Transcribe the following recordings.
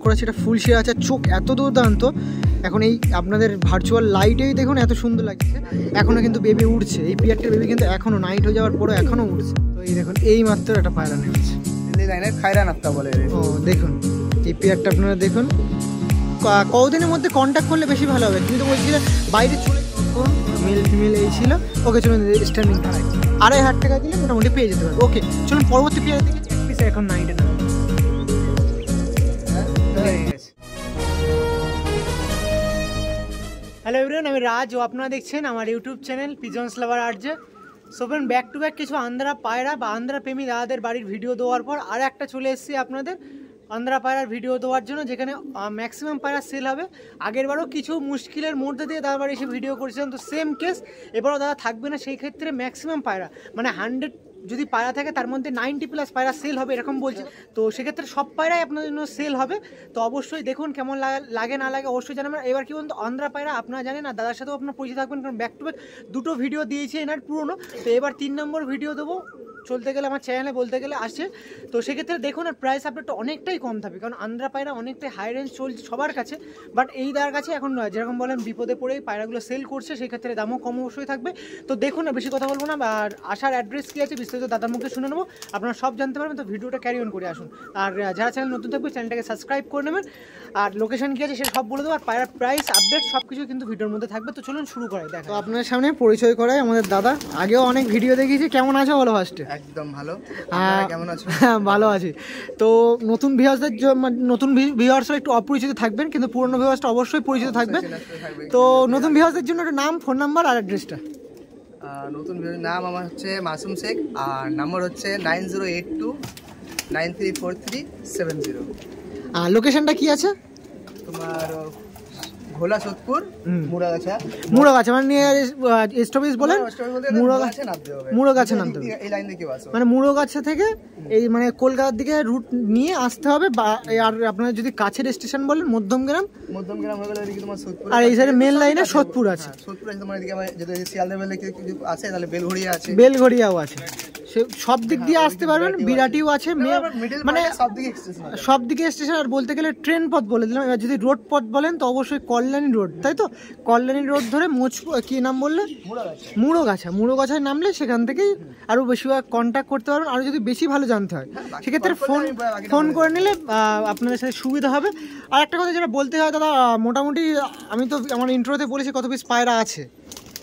করা সেটা ফুল শেয়ার আছে, চোখ এত দুর্দান্ত। এখন এই আপনাদের ভার্চুয়াল লাইটেই দেখুন এত সুন্দর লাগছে। এখনও কিন্তু বেবি উঠছে, এই পিয়ারটার বেবি কিন্তু এখনও নাইট হয়ে যাওয়ার পরও এখনও উঠছে। তো এই দেখুন এই মাত্র একটা পায়রা নেমেছে, খায়রান আত্মা বলে। ও দেখুন এই পিয়ারটা আপনারা দেখুন, কতদিনের মধ্যে কন্ট্যাক্ট করলে বেশি ভালো হবে। কিন্তু বলছি বাইরে চলে মেল ফিমেল এই ছিল। ওকে চলুন স্ট্যান্ডিং 2,500 টাকা দিলে মোটামুটি পেয়ে যেতে পারবে। ওকে চলুন পরবর্তী পেয়ার দিকে। এখন নাইটে না। হ্যালো এভরিওয়ান, আমি রাজ ও আপনারা দেখছেন আমার YouTube channel pigeons lover RJ. So friend, back to back কিছু আন্ধ্রা পায়রা বা আন্ধ্রা প্রেমী দাদাদের বাড়ির ভিডিও দেওয়ার পর আর একটা চলে এসেছি আপনাদের আন্ধ্রা পায়রার ভিডিও দেওয়ার জন্য, যেখানে ম্যাক্সিমাম পায়রা সেল হবে। আগেরবারও কিছু মুশকিলের মধ্যে দিয়ে দাদার বাড়ি এসে ভিডিও করেছিলাম, তো সেম কেস এবারও দাদা থাকবে না। সেই ক্ষেত্রে ম্যাক্সিমাম পায়রা মানে 100 যদি পায়রা থাকে তার মধ্যে 90+ পায়রা সেল হবে এরকম বলছে। তো সেক্ষেত্রে সব পায়রাই আপনার জন্য সেল হবে। তো অবশ্যই দেখুন কেমন লাগে না লাগে অবশ্যই জানাবেন। এবার কি বলুন তো, আন্ধ্রা পায়রা আপনারা জানেন না, দাদার সাথেও আপনার পরিচিত থাকবেন, কারণ ব্যাক টু ব্যাক দুটো ভিডিও দিয়েছি এনার পুরনো। তো এবার 3 নম্বর ভিডিও দেবো চলতে গেলে আমার চ্যানেলে বলতে গেলে আসছে। তো সেক্ষেত্রে দেখুন আর প্রাইস আপডেটটা অনেকটাই কম থাকবে, কারণ আন্ধ্রা পায়রা অনেকটাই হাই রেঞ্জ চলছে সবার কাছে, বাট এই দাদার কাছে এখন যেরকম বলেন বিপদে পড়ে পায়রাগুলো সেল করছে, সেক্ষেত্রে দামও কম অবশ্যই থাকবে। তো দেখুন না, বেশি কথা বলবো না, আর আসার অ্যাড্রেস কী আছে বিস্তারিত দাদার মুখে শুনে নেবো, আপনারা সব জানতে পারবেন। তো ভিডিওটা ক্যারি অন করে আসুন, আর যারা চ্যানেল নতুন থাকবে চ্যানেলটাকে সাবস্ক্রাইব করে নেবেন, আর লোকেশন কী আছে সেটা সব বলে দেবো, আর পায়রার প্রাইস আপডেট সব কিছু কিন্তু ভিডিওর মধ্যে থাকবে। তো চলুন শুরু করাই। দেখো আপনার সামনে পরিচয় করাই আমাদের দাদা, আগেও অনেক ভিডিও দেখিয়েছি। কেমন আছো বলো ফার্স্টে? একদম ভালো, কেমন আছো? ভালো আছি। তো নতুন ভিউয়ার্সদের নতুন ভিউয়ার্সরা একটু অপরিচিত থাকবেন, কিন্তু পুরনো ভিউয়ার্সটা অবশ্যই পরিচিত থাকবে। তো নতুন ভিউয়ার্সদের জন্য একটা নাম, ফোন নাম্বার আর অ্যাড্রেসটা। নতুন নাম আমার হচ্ছে মাসুম শেখ, আর নাম্বার হচ্ছে 9082934370। আর লোকেশনটা কি আছে তোমার? ঘোলা সোদপুর, মুড়াগাছা মানে স্টপেজ বলেন, মুড়াগাছা নামতে হবে। এই লাইন থেকে আসো, মানে মুড়াগাছা থেকে এই মানে কলকাতার দিকে রুট নিয়ে আসতে হবে। আর আপনারা যদি কাছের স্টেশন বলেন মধ্যমগ্রাম হয়ে গেলে এদিকে তোমার সোদপুর, আর এই সাইডে মেন লাইনে সোদপুর আছে। সোদপুর আছে তোমার এদিকে, যদি শিয়ালদা বেলে কিছু আছে তাহলে বেলঘড়িয়া আছে, বেলঘড়িয়াও আছে। সব দিক দিয়ে আসতে পারবেন। বিরাটিও আছে, মানে সব দিকে স্টেশন। আর বলতে গেলে ট্রেন পথ বলে দিলাম। এবার যদি রোড পথ বলেন তো অবশ্যই কল্যাণী রোড, তাই তো? কল্যাণী রোড ধরে কি নাম বললে? মুড়োগাছায় নামলে সেখান থেকেই আরও বেশিরভাগ কন্ট্যাক্ট করতে পারবেন। আরও যদি বেশি ভালো জানতে হয় সেক্ষেত্রে ফোন করে নিলে আপনাদের সাথে সুবিধা হবে। আর একটা কথা যেটা বলতে হয় দাদা, মোটামুটি আমি তো আমার ইন্ট্রোতে বলেছি কত পিস পায়রা আছে,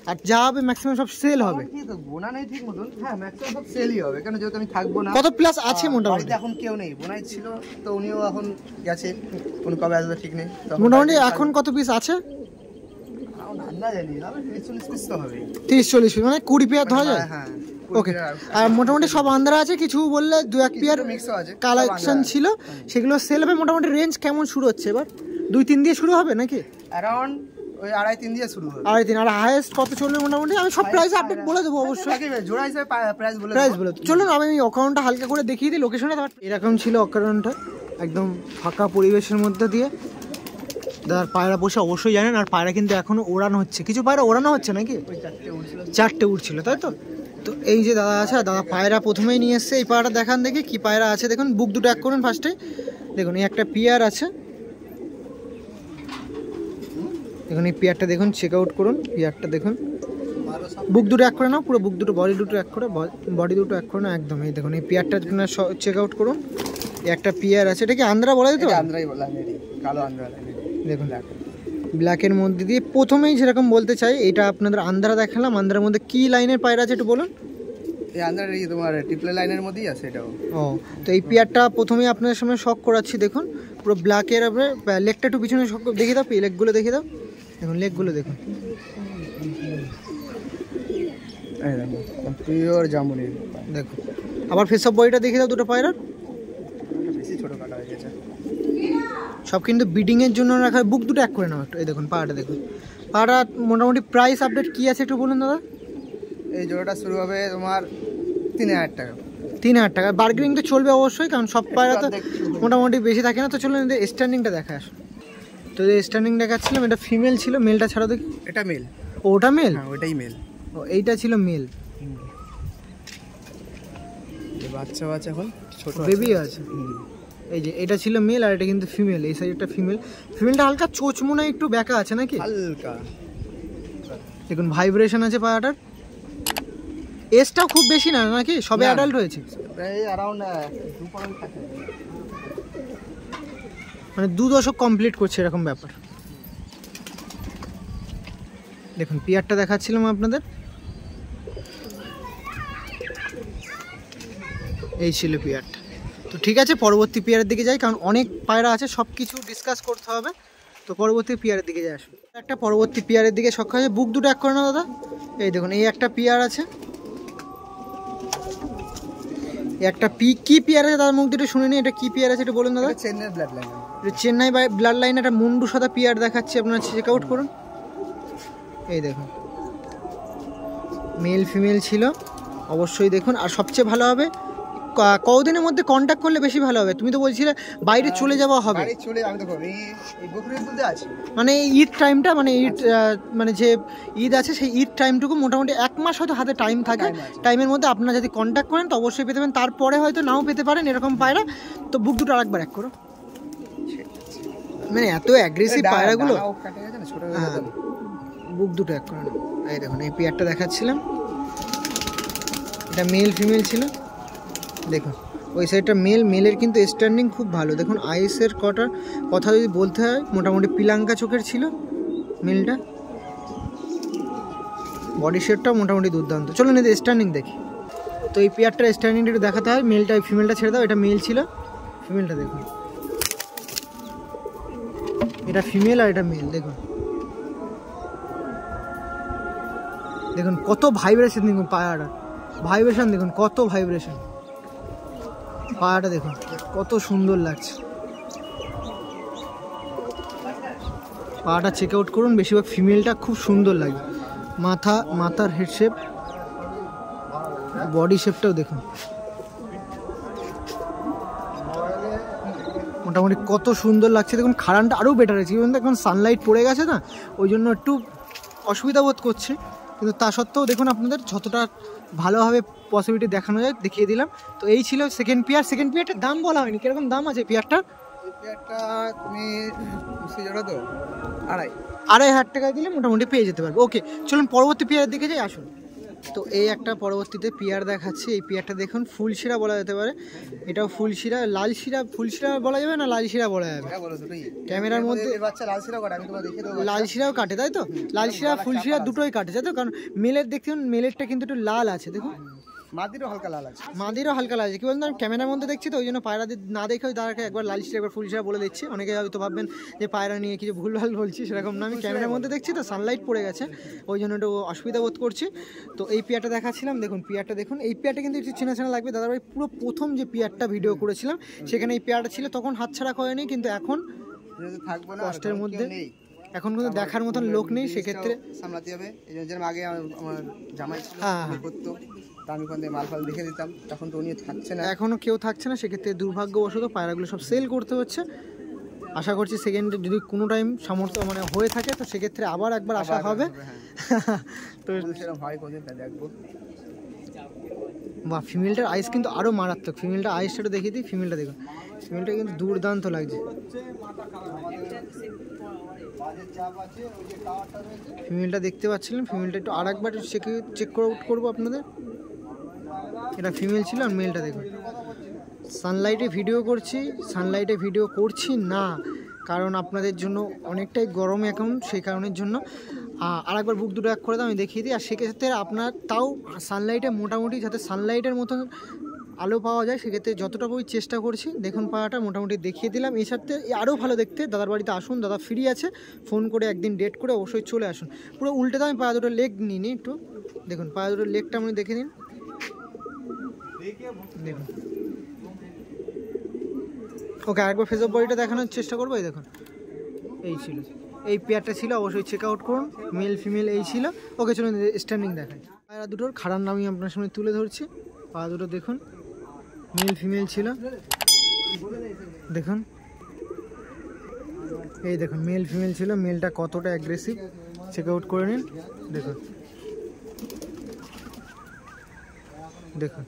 আর যা হবে ম্যাক্সিমাম সব সেল হবে। বোনা নেই ঠিক মতন, হ্যাঁ ম্যাক্সিমাম সব সেলই হবে, কারণ যেহেতু আমি থাকবো না। কত প্লাস আছে মোটামুটি? এখন কেউ নেই, বোনাই ছিল তো উনিও এখন গেছে, কোন কবে আসবে ঠিক নেই। মোটামুটি এখন কত পিস আছে? 30-40 পিস তো হবে। 30-40 পিস মানে 20 পেয়ার ধরা যায়? হ্যাঁ ওকে। আর মোটামুটি সব আন্ধ্রা আছে, কিছু বললে 2-1 পেয়ার কালেকশন ছিল, সেগুলো সেল হবে। মোটামুটি রেঞ্জ কেমন শুরু হচ্ছে এবার? 2-3 দিয়ে শুরু হবে নাকি? অ্যারাউন্ড ওই 2.5-3 দিয়ে শুরু হবে। 2.5-3। আর হাইয়েস্ট কত চলবে মোটামুটি? আমি সব প্রাইস আপডেট বলে দেবো অবশ্যই, জোড়া হিসেবে প্রাইস বলে। চলুন আমি অ্যাকাউন্টটা হালকা করে দেখিয়ে দিই, লোকেশনটা। এরকম ছিল অ্যাকাউন্টটা, একদম ফাঁকা পরিবেশের মধ্যে দিয়ে দাদার পায়রা বসে অবশ্যই জানেন। আর পায়রা কিন্তু এখনো ওড়ানো হচ্ছে, কিছু পায়রা ওড়ানো হচ্ছে নাকি? 4টে উঠছিল, তাই তো? তো এই যে দাদা আছে, দাদা পায়রা প্রথমেই নিয়ে এসছে। এই পায়রাটা দেখান দেখি কি পায়রা আছে। দেখুন বুক দুটো এক করুন ফার্স্টে। দেখুন এই একটা পিয়ার আছে, দেখুন এই পিয়ারটা দেখুন, চেক আউট করুন পিয়ারটা দেখুন। বুক দুটো এক করে নাও, পুরো বুক দুটো, বডি দুটো এক করে, বডি দুটো এক করে নাও একদম। এই দেখুন এই পিয়ারটা চেক আউট করুন। একটা পিয়ার আছে, এটা কি আন্ধ্রা বলা যেত? আন্ধ্রাই বলা, কালো আন্ধ্রা। দেখুন ব্ল্যাকের মধ্যে দিয়ে প্রথমেই যেরকম বলতে চাই, এটা আপনাদের আন্ধ্রা দেখালাম। আন্ধ্রার মধ্যে কি লাইনের পায়রা আছে একটু বলুন? এই আন্ধ্রার এই তোমার ট্রিপল লাইনের মধ্যেই আছে এটাও। ও, তো এই পিয়ারটা প্রথমেই আপনাদের সামনে শক করাচ্ছি। দেখুন পুরো ব্ল্যাকের, আপনার লেগটা একটু পিছনে শক দেখিয়ে দাও, লেগগুলো দেখিয়ে দাও। দেখুন লেগগুলো দেখুন, পিওর জামুনি। দেখুন আবার ফেস অফ বডিটা দেখিয়ে দাও দুটো পায়রার। বেশি ছোট কাটা হয়ে গেছে সব, কিন্তু বিডিংয়ের জন্য রাখা। বুক দুটো এক করে নাও একটু। এই দেখুন পায়রাটা দেখুন। পায়রা মোটামুটি প্রাইস আপডেট কী আছে একটু বলুন দাদা? এই জোড়াটা শুরু হবে তোমার 3000 টাকা। 3000 টাকা। বার্গেনিং তো চলবে অবশ্যই, কারণ সব পায়রা তো মোটামুটি বেশি থাকে না। তো চলুন স্ট্যান্ডিংটা দেখা আসুন। তো এই স্ট্যান্ডিং দেখাচ্ছিলাম, এটা ফিমেল ছিল, মেলটা ছাড়া দেখি। এটা মেল। ওটা মেল? হ্যাঁ ওটাই মেল। ও এইটা ছিল মেল। বাচ্চা এখন ছোট বেবি আছে। এই যে এটা ছিল মেল আর এটা কিন্তু ফিমেল। এই সাইড একটা ফিমেল, ফিমেলটা হালকা চোচমোনা একটু ব্যাকা আছে নাকি হালকা। দেখুন ভাইব্রেশন আছে পায়াটার। এজটাও খুব বেশি না নাকি, সবে অ্যাডাল্ট হয়েছে, প্রায় অ্যারাউন্ড 2 পয়েন্ট থাকে, মানে 2 দশক কমপ্লিট করছে এরকম ব্যাপার। দেখুন পিয়ারটা দেখাচ্ছিলাম আপনাদের, এই ছিল পিয়ারটা। তো ঠিক আছে পরবর্তী পিয়ারের দিকে যাই, কারণ অনেক পায়রা আছে, সব কিছু ডিসকাস করতে হবে। তো পরবর্তী পিয়ারের দিকে যাই আসুন। একটা পরবর্তী পিয়ারের দিকে সক্ষম আছে। বুক দুটো এক করে না দাদা, এই দেখুন এই একটা পিয়ার আছে, একটা কি পিয়ার আছে দাদা, মুখ দুটো শুনে নি, এটা কি পিয়ার আছে এটা বলুন দাদা। চেন্নাই ব্লাড লাইন, এটা চেন্নাই ব্লাড লাইন, একটা মুন্ডু সাদা পিয়ার দেখাচ্ছি, আপনারা চেক আউট করুন। এই দেখুন মেল ফিমেল ছিল, অবশ্যই দেখুন। আর সবচেয়ে ভালো হবে কতদিনের মধ্যে কন্ট্যাক্ট করলে বেশি ভালো হবে? তুমি তো বলছিলে বাইরে চলে যাওয়া হবে, বাইরে চলে আমি দেখো এই বকরির দুধে আছে, মানে ঈদ টাইমটা, মানে ঈদ মানে যে ঈদ আছে সেই ঈদ টাইমটুকু মোটামুটি 1 মাস হয়তো হাতে টাইম থাকে। টাইমের মধ্যে আপনারা যদি কন্ট্যাক্ট করেন তো অবশ্যই পেতে পারেন, তারপরে হয়তো নাও পেতে পারেন এরকম পায়রা। তো বুক দুটো আরেকবার এক করো, মানে এত অ্যাগ্রেসিভ পায়রাগুলো। হ্যাঁ বুক দুটো এক করে। এই দেখুন এই পেয়ারটা দেখাচ্ছিলাম, এটা মেল ফিমেল ছিল। দেখুন ওই সাইডটা মেলের কিন্তু স্ট্যান্ডিং খুব ভালো। দেখুন আইসের কথা যদি বলতে হয় মোটামুটি পিলাঙ্কা চোখের ছিল মেলটা, বডি শেপটাও মোটামুটি দুর্দান্ত। চলুন এদের স্ট্যান্ডিং দেখি। তো এই পেয়ারটার স্ট্যান্ডিংটা একটু দেখাতে হয়। মেলটা ফিমেলটা ছেড়ে দাও, এটা মেল ছিল, ফিমেলটা দেখুন, এটা ফিমেল আর এটা মেল। দেখুন দেখুন কত ভাইব্রেশন, দেখুন পায়াটা ভাইব্রেশন, দেখুন কত ভাইব্রেশন পায়াটা, দেখুন কত সুন্দর লাগছে পায়াটা। চেক আউট করুন, বেশিরভাগ ফিমেলটা খুব সুন্দর লাগে, মাথার হেড শেপ, বডি শেপটাও দেখুন মোটামুটি কত সুন্দর লাগছে। দেখুন খাড়ানটা আরও বেটার হয়েছে, কিন্তু এখন সানলাইট পড়ে গেছে না, ওই জন্য একটু অসুবিধা বোধ করছে, কিন্তু তা সত্ত্বেও দেখুন আপনাদের যতটা ভালোভাবে পসিবিলিটি দেখানো যায় দেখিয়ে দিলাম। তো এই ছিল সেকেন্ড পিয়ার। সেকেন্ড পিয়ারটার দাম বলা হয়নি, কিরকম দাম আছে পিয়ারটা? এই পেয়ারটা তুমি জোড়া তো 2,500 টাকা দিলে মোটামুটি পেয়ে যেতে পারবে। ওকে চলুন পরবর্তী পিয়ারের দিকে যাই আসুন। তো এই একটা পরবর্তীতে পিয়ার দেখাচ্ছি। এই পিয়ারটা দেখুন ফুলশিরা বলা যেতে পারে, এটাও ফুলশিরা, লাল শিরা, ফুলশিরা বলা যাবে না লাল শিরা বলা যাবে? ক্যামেরার মধ্যে লাল শিরাও কাটে তাই তো, লাল শিরা ফুলশিরা দুটোই কাটে তাই তো, কারণ মেলের দেখুন মেলেরটা কিন্তু একটু লাল আছে, দেখুন মাদিরও হালকা লাল আছে, মাদিরও হালকা লাল আছে। কি বলুন ক্যামেরার মধ্যে দেখছি তো ওই জন্য পায়রা না দেখে তাদেরকে একবার লাল শিরা একবার ফুলশিরা বলে দিচ্ছি। অনেকে হয়তো ভাববেন যে পায়রা নিয়ে কিছু ভুলভাল বলছি, সেরকম না, আমি ক্যামেরার মধ্যে দেখছি তো সানলাইট পড়ে গেছে ওই জন্য একটু অসুবিধা বোধ করছি। তো এই পিয়ারটা দেখাচ্ছিলাম, দেখুন পিয়ারটা দেখুন। এই পিয়ারটা কিন্তু একটু চেনা চেনা লাগবে দাদাভাই, পুরো প্রথম যে পিয়ারটা ভিডিও করেছিলাম সেখানে এই পিয়ারটা ছিল, তখন হাতছাড়া করেনি, কিন্তু এখন থাকবো না কষ্টের মধ্যে, এখন কিন্তু দেখার মতন লোক নেই, সেক্ষেত্রে সামলাতে হবে। এই জন্য আগে আমার জামাই ছিল করতো, আমি কোন মাল ফাল দেখে দিতাম, তখন তো উনি থাকছে না, এখনো কেউ থাকছে না, সেক্ষেত্রে দুর্ভাগ্যবশত পায়রাগুলো সব সেল করতে হচ্ছে। আশা করছি সেকেন্ডে যদি কোনো টাইম সামর্থ্য মানে হয়ে থাকে তো সেক্ষেত্রে আবার একবার আসা হবে। তো সেরকম হয় কোনদিন দেখবো। বা ফিমেলটার আইস কিন্তু আরও মারাত্মক, ফিমেলটার আইসটা দেখিয়ে দিই, ফিমেলটা দেখুন, ফিমেলটা কিন্তু দুর্দান্ত লাগছে। ফিমেলটা দেখতে পাচ্ছিলেন, ফিমেলটা একটু আর একবার চেক আউট করবো আপনাদের। এটা ফিমেল ছিল আর মেলটা দেখুন। সানলাইটে ভিডিও করছি না, কারণ আপনাদের জন্য অনেকটাই গরম এখন, সেই কারণের জন্য। আর একবার বুক দুটো এক করে দাও, আমি দেখিয়ে দিই। আর সেক্ষেত্রে আপনার তাও সানলাইটে মোটামুটি যাতে সানলাইটের মতন আলো পাওয়া যায়, সেক্ষেত্রে যতটা বই চেষ্টা করছি। দেখুন পায়াটা মোটামুটি দেখিয়ে দিলাম। এই সাথে আরও ভালো দেখতে দাদার বাড়িতে আসুন, দাদা ফ্রি আছে, ফোন করে একদিন ডেট করে অবশ্যই চলে আসুন। পুরো উল্টে দাও, আমি পায়া দুটো লেগ নিই একটু, দেখুন পায়া দুটো লেগটা আপনি দেখে নিন, দেখুন। ওকে আরেকবার ফেস অফ বডিটা দেখানোর চেষ্টা করবো। এই দেখুন এই ছিল, এই পেয়ারটা ছিল, অবশ্যই চেক আউট করুন, মেল ফিমেল এই ছিল। ওকে চলুন স্ট্যান্ডিং দেখাই। পায়রা দুটোর খাড়ার নামই আপনার সামনে তুলে ধরছি। পা দুটো দেখুন, মেল ফিমেল ছিল, দেখুন এই দেখুন মেল ফিমেল ছিল, মেলটা কতটা অ্যাগ্রেসিভ চেক আউট করে নিন, দেখুন দেখুন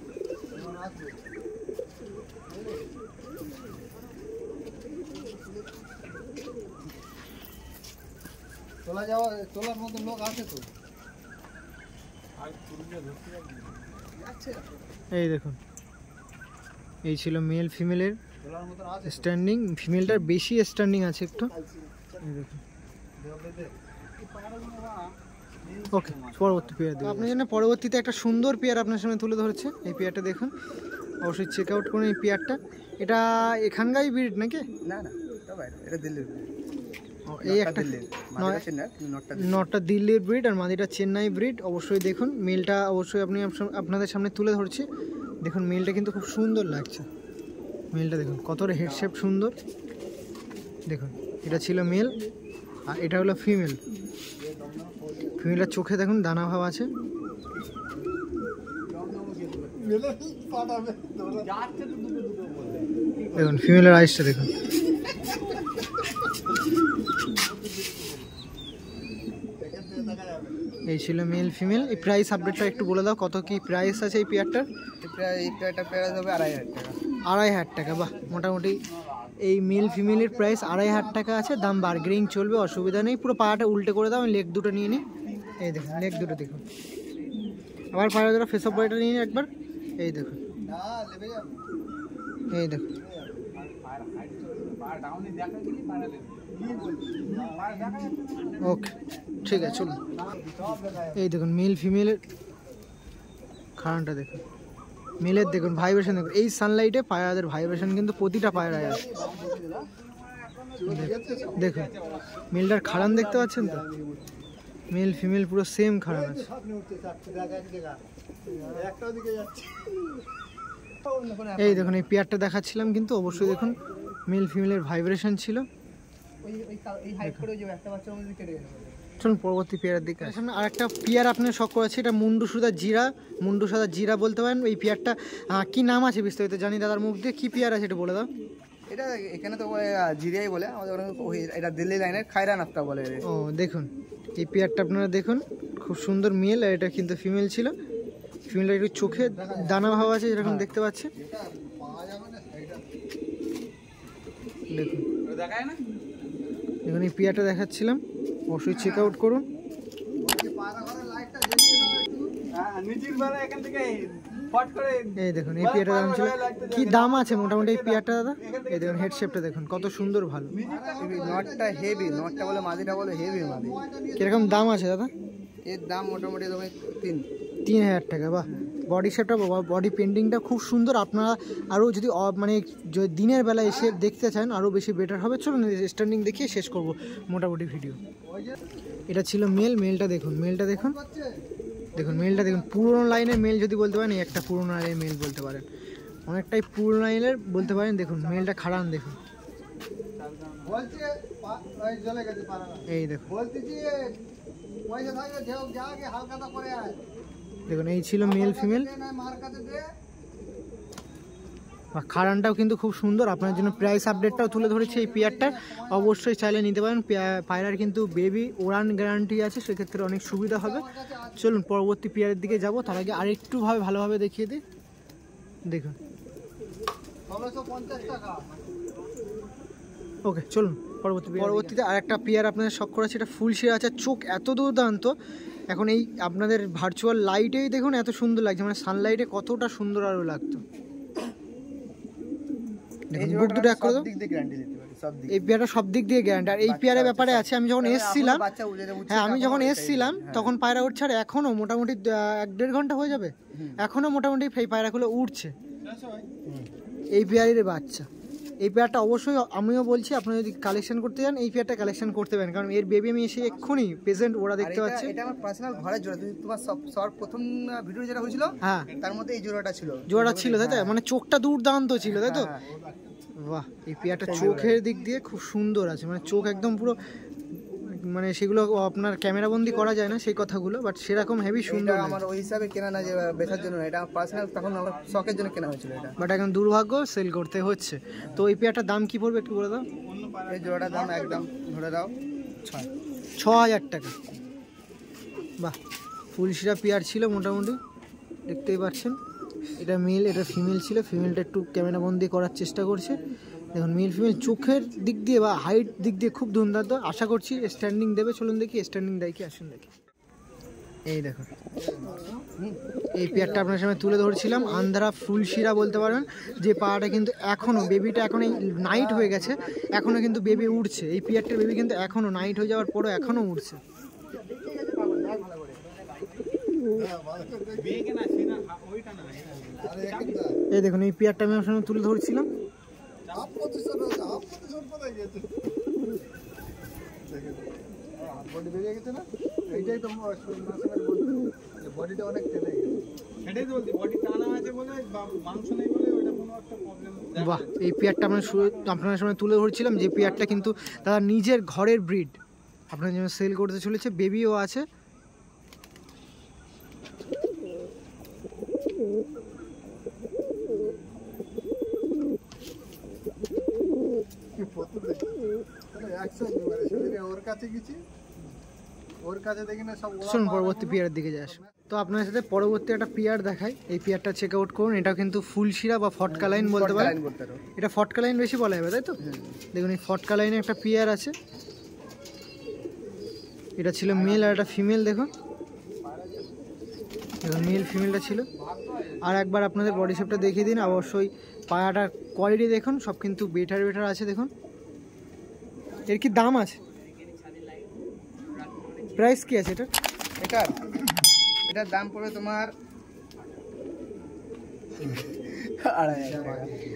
তোলার মতো লোক আছে তো। এই দেখুন, এই ছিল মেল ফিমেলের স্ট্যান্ডিং। ফিমেলটার বেশি স্ট্যান্ডিং আছে একটু। এই দেখুন। ওকে, পরবর্তী পেয়ার দেখুন। আপনার জন্য পরবর্তীতে একটা সুন্দর পেয়ার আপনার সামনে তুলে ধরেছে। এই পেয়ারটা দেখুন, অবশ্যই চেক আউট করুন এই পেয়ারটা। এটা এখানকারই ব্রিড নাকি? না না, এটা দিল্লির। এই একটা নটটা দিল্লির ব্রিড আর মাদিটা চেন্নাই ব্রিড। অবশ্যই দেখুন মেলটা, অবশ্যই আপনাদের সামনে তুলে ধরছি। দেখুন মেলটা কিন্তু খুব সুন্দর লাগছে। মেলটা দেখুন কতটা হেড শেপ সুন্দর। দেখুন এটা ছিল মেল আর এটা হলো ফিমেল। ফিমেলের চোখে দেখুন দানা ভাব আছে। দেখুন ফিমেলের আইসটা দেখুন। এই ছিল মেল ফিমেল। এই প্রাইস আপডেটটা একটু বলে দাও, কত কি প্রাইস আছে এই পেয়ারটার? এই পেয়ারটা প্রাইস হবে 2,500 টাকা। 2,500 টাকা, বাহ। মোটামুটি এই মেল ফিমেলের প্রাইস 2,500 টাকা আছে। দাম বার্গেনিং চলবে, অসুবিধা নেই। পুরো পাড়াটা উল্টে করে দাও, আমি লেগ দুটো নিয়ে নিই। এই দেখুন লেগ দুটো দেখুন। আবার পাড়া দুটো ফেস অফ বডিটা নিয়ে নিই একবার। এই দেখুন, এই দেখুন। ওকে, ঠিক আছে, চলুন। এই দেখুন মেল ফিমেলের খাড়ানটা দেখুন। মেলের দেখুন ভাইব্রেশন দেখুন। এই সানলাইটে পায়রাদের ভাইব্রেশন কিন্তু প্রতিটা পায়রায় আছে। দেখুন মেলটার খাড়ান দেখতে পাচ্ছেন তো? মেল ফিমেল পুরো সেম খাড়ান আছে। এই দেখুন এই পেয়ারটা দেখাচ্ছিলাম কিন্তু, অবশ্যই দেখুন মেল ফিমেলের ভাইব্রেশন ছিল। চলুন পরবর্তী পেয়ারের দিকে। আর একটা পেয়ার আপনার শখ করেছে, এটা মুন্ডু সুদা জিরা। মুন্ডু সুদা জিরা বলতে পারেন। এই পেয়ারটা কি নাম আছে বিস্তারিত জানি দাদার মুখ দিয়ে। কি পেয়ার আছে এটা বলে দাও। এটা এখানে তো জিরিয়াই বলে, আমাদের এটা দিল্লি লাইনের খায়রা নাফতা বলে। ও দেখুন এই পেয়ারটা আপনারা দেখুন, খুব সুন্দর মেল। আর এটা কিন্তু ফিমেল ছিল। ফিমেলটা একটু চোখে দানা ভাব আছে যেরকম দেখতে পাচ্ছে। দেখুন দেখুন এই পেয়ারটা দেখাচ্ছিলাম, অবশ্যই চেক আউট করুন। এই দেখুন এই পেয়ারটার দাম ছিল, কি দাম আছে মোটামুটি এই পেয়ারটা দাদা? এই দেখুন হেড শেপটা দেখুন কত সুন্দর, ভালো। নটটা হেভি, নটটা বলে মাদিটা বলে হেভি মাদি। কিরকম দাম আছে দাদা? এর দাম মোটামুটি 3,000 টাকা, বাহ। বডি শেপটা, বডি পেন্টিংটা খুব সুন্দর। আপনারা আরও যদি মানে দিনের বেলা এসে দেখতে চান আরও বেশি বেটার হবে। চলুন স্ট্যান্ডিং দেখিয়ে শেষ করব মোটামুটি ভিডিও। এটা ছিল মেল। মেলটা দেখুন, মেলটা দেখুন। দেখুন মেলটা দেখুন, পুরোনো লাইনের মেল যদি বলতে পারেন, একটা পুরোনো লাইনের মেল বলতে পারেন, অনেকটাই পুরোনো লাইনের বলতে পারেন। দেখুন মেলটা খাড়ান দেখুন। এই দেখুন, দেখুন এই ছিল মেল ফিমেল। খাড়ানটাও কিন্তু খুব সুন্দর। আপনার জন্য প্রাইস আপডেটটাও তুলে ধরেছি এই পেয়ারটার, অবশ্যই চাইলে নিতে পারেন। পায়রার কিন্তু বেবি ওড়ান গ্যারান্টি আছে, সেক্ষেত্রে অনেক সুবিধা হবে। চলুন পরবর্তী পেয়ারের দিকে যাব, তার আগে আরেকটু ভালোভাবে দেখিয়ে দিই। দেখুন ওকে, চলুন পরবর্তীতে আর একটা পেয়ার আপনাদের শখ করেছে। এটা ফুল শিরা আছে, চোখ এত দুর্দান্ত। এখন এই আপনাদের ভার্চুয়াল লাইটেই দেখুন এত সুন্দর লাগছে, মানে সানলাইটে কতটা সুন্দর আরও লাগতো। বুক দুটো এক করে দাও। এই পেয়ারটা সব দিক দিয়ে গ্যারান্টি। আর এই পেয়ারের ব্যাপারে আছে, আমি যখন এসছিলাম, হ্যাঁ আমি যখন এসছিলাম তখন পায়রা উঠছে, আর এখনও মোটামুটি 1-1.5 ঘন্টা হয়ে যাবে, এখনও মোটামুটি এই পায়রাগুলো উঠছে। এই পেয়ারের বাচ্চা, এই পেয়ারটা অবশ্যই আমিও বলছি আপনারা যদি কালেকশন করতে চান এই পেয়ারটা কালেকশন করতে পারেন, কারণ এর বেবি আমি এসে এক্ষুনি প্রেজেন্ট ওরা দেখতে পাচ্ছে। এটা আমার পার্সোনাল ঘরের জোড়া। তুমি তোমার সব প্রথম ভিডিও যেটা হয়েছিল, হ্যাঁ তার মধ্যে এই জোড়াটা ছিল। জোড়াটা ছিল তাই তো, মানে চোখটা দুর্দান্ত ছিল তাই তো। বাহ, এই পেয়ারটা চোখের দিক দিয়ে খুব সুন্দর আছে, মানে চোখ একদম পুরো, মানে সেগুলো আপনার ক্যামেরা বন্দি করা যায় না সেই কথাগুলো, বাট সেরকম হেভি সুন্দর। আমার ওই হিসাবে কেনা না, যে বেচার জন্য, এটা আমার পার্সোনাল তখন আমার শখের জন্য কেনা হয়েছিল এটা, বাট এখন দুর্ভাগ্য সেল করতে হচ্ছে। তো এই পেয়ারটার দাম কি পড়বে একটু বলে দাও। এই জোড়াটার দাম একদম ধরে দাও 6,000 টাকা। বাহ, ফুলশিরা পেয়ার ছিল মোটামুটি, দেখতেই পাচ্ছেন। এটা মেল, এটা ফিমেল ছিল। ফিমেলটা একটু ক্যামেরা বন্দি করার চেষ্টা করছে। দেখুন মেল ফিমেল চোখের দিক দিয়ে বা হাইট দিক দিয়ে খুব দুর্দান্ত। আশা করছি স্ট্যান্ডিং দেবে। চলুন দেখি স্ট্যান্ডিং দেয় কি, আসুন দেখি। এই দেখুন এই পেয়ারটা আপনার সামনে তুলে ধরছিলাম, আন্ধ্রা ফুলশিরা বলতে পারেন। যে পাড়াটা কিন্তু এখনও বেবিটা এখন এই নাইট হয়ে গেছে, এখনও কিন্তু বেবি উঠছে। এই পেয়ারটার বেবি কিন্তু এখনও নাইট হয়ে যাওয়ার পরও এখনও উঠছে। এই দেখুন এই পেয়ারটা আমি আপনার সামনে তুলে ধরছিলাম। বাহ, এই পেয়ারটা আপনার সামনে তুলে ধরছিলাম, যে পেয়ারটা কিন্তু তারা নিজের ঘরের ব্রিড আপনার জন্য সেল করতে চলেছে। বেবিও আছে। পরবর্তী পেয়ারের দিকে যাস। তো আপনার সাথে পরবর্তী একটা পেয়ার দেখাই। এই পেয়ারটা চেক আউট করুন। এটা কিন্তু ফুলশিরা বা ফটকা লাইন বলতে পারেন। এটা ফটকা লাইন বেশি বলা যাবে, তাই তো? দেখুন এই ফটকা লাইনে একটা পেয়ার আছে। এটা ছিল মেল আর একটা ফিমেল। দেখুন মেল ফিমেলটা ছিল। আর একবার আপনাদের বডি শেপটা দেখিয়ে দিন। অবশ্যই পায়াটার কোয়ালিটি দেখুন, সব কিন্তু বেটার আছে। দেখুন এর কি দাম আছে, প্রাইস কি আছে এটার দাম পড়বে তোমার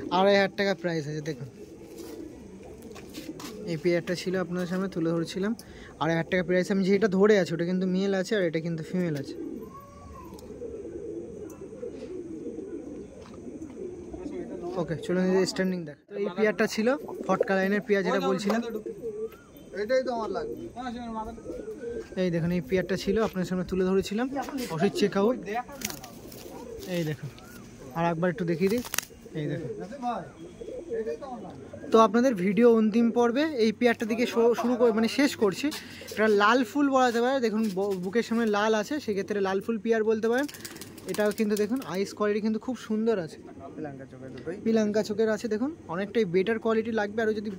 2,500 টাকা প্রাইস আছে। দেখুন এই পেয়ারটা ছিল আপনাদের সামনে তুলে ধরেছিলাম, 2,500 টাকা প্রাইস। আমি যেটা ধরে আছে ওটা কিন্তু মেল আছে আর এটা কিন্তু ফিমেল আছে। ওকে চলুন স্ট্যান্ডিং দেখ। তো এই পেয়ারটা ছিল ফটকা লাইনের পেয়ার, যেটা বলছিলাম। এটাই তো আমার লাগবে। এই দেখুন এই পেয়ারটা ছিল আপনার সামনে তুলে ধরেছিলাম। অবশ্যই চেক আউট। এই দেখুন আর একবার একটু দেখিয়ে দিই। এই দেখুন। তো আপনাদের ভিডিও অন্তিম পর্বে এই পেয়ারটা দিকে শুরু করে মানে শেষ করছি। এটা লাল ফুল বলা যেতে পারে। দেখুন বুকের সামনে লাল আছে, সেক্ষেত্রে লাল ফুল পেয়ার বলতে পারেন। এটাও কিন্তু দেখুন আইস কোয়ালিটি কিন্তু খুব সুন্দর আছে, পিলাঙ্কা চোখের আছে। দেখুন অনেকটাই বেটার কোয়ালিটি লাগবে। আরও যদি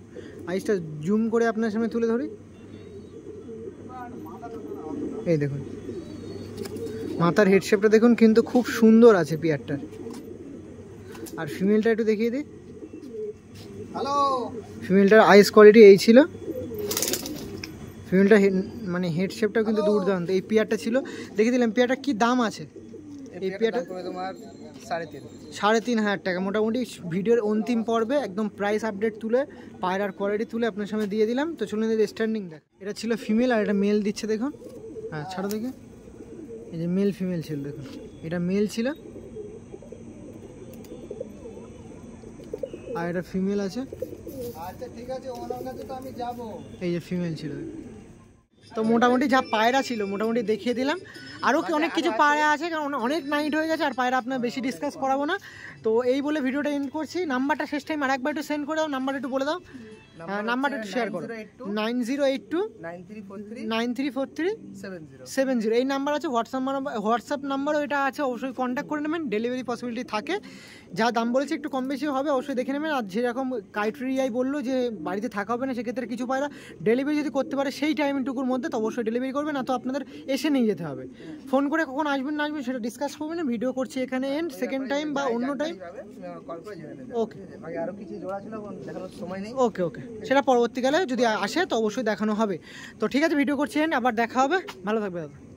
আইসটা জুম করে আপনার সামনে তুলে ধরি, এই দেখুন মাথার হেড শেপটা দেখুন কিন্তু খুব সুন্দর আছে পেয়ারটার। আর ফিমেলটা একটু দেখিয়ে দিই। হ্যালো, ফিমেলটার আইস কোয়ালিটি এই ছিল। ফিমেলটা মানে হেড শেপটাও কিন্তু দুর্দান্ত। এই পেয়ারটা ছিল দেখিয়ে দিলাম। পেয়ারটা কি দাম আছে? এই পেয়ারটা তোমার 3,500 টাকা। মোটামুটি ভিডিওর অন্তিম পর্বে একদম প্রাইস আপডেট তুলে পায়রার কোয়ালিটি তুলে আপনার সামনে দিয়ে দিলাম। তো চলুন স্ট্যান্ডিং দেখ। এটা ছিল ফিমেল আর এটা মেল দিচ্ছে। দেখুন হ্যাঁ ছাড়ো দেখে। এই যে মেল ফিমেল ছিল, দেখুন এটা মেল ছিল আর এটা ফিমেল আছে। আচ্ছা ঠিক আছে, ওনার কাছে তো আমি যাব। এই যে ফিমেল ছিল। তো মোটামুটি যা পায়রা ছিল মোটামুটি দেখিয়ে দিলাম। আরও কি অনেক কিছু পায়রা আছে, কারণ অনেক নাইট হয়ে গেছে আর পায়রা আপনার বেশি ডিসকাস করাবো না। তো এই বলে ভিডিওটা এন্ড করছি। নাম্বারটা শেষ টাইম আর একবার একটু সেন্ড করে দাও। নাম্বারটা একটু বলে দাও। নাম্বারটা একটু শেয়ার করো। 9082 9343 70। এই নাম্বার আছে। হোয়াটসঅ্যাপ নাম্বারও এটা আছে, অবশ্যই কন্ট্যাক্ট করে নেবেন। ডেলিভারি পসিবিলিটি থাকে। যা দাম বলেছে একটু কম বেশি হবে, অবশ্যই দেখে নেবেন। আর যেরকম ক্রাইটেরিয়াই বললো যে বাড়িতে থাকা হবে না, সেক্ষেত্রে কিছু পায়রা ডেলিভারি যদি করতে পারে সেই টাইমটুকুর মধ্যে, তো অবশ্যই ডেলিভারি করবেন। না তো আপনাদের এসে নিয়ে যেতে হবে। ফোন করে কখন আসবেন না আসবেন সেটা ডিসকাস করবেন না। ভিডিও করছি এখানে এন্ড। সেকেন্ড টাইম বা অন্য টাইম ওকে। আরো কিছু জোড়া ছিল দেখানোর সময় নেই। ওকে ওকে, সেটা পরবর্তীকালে যদি আসে তো অবশ্যই দেখানো হবে। তো ঠিক আছে, ভিডিও করছি এন্ড। আবার দেখা হবে। ভালো থাকবে দাদা।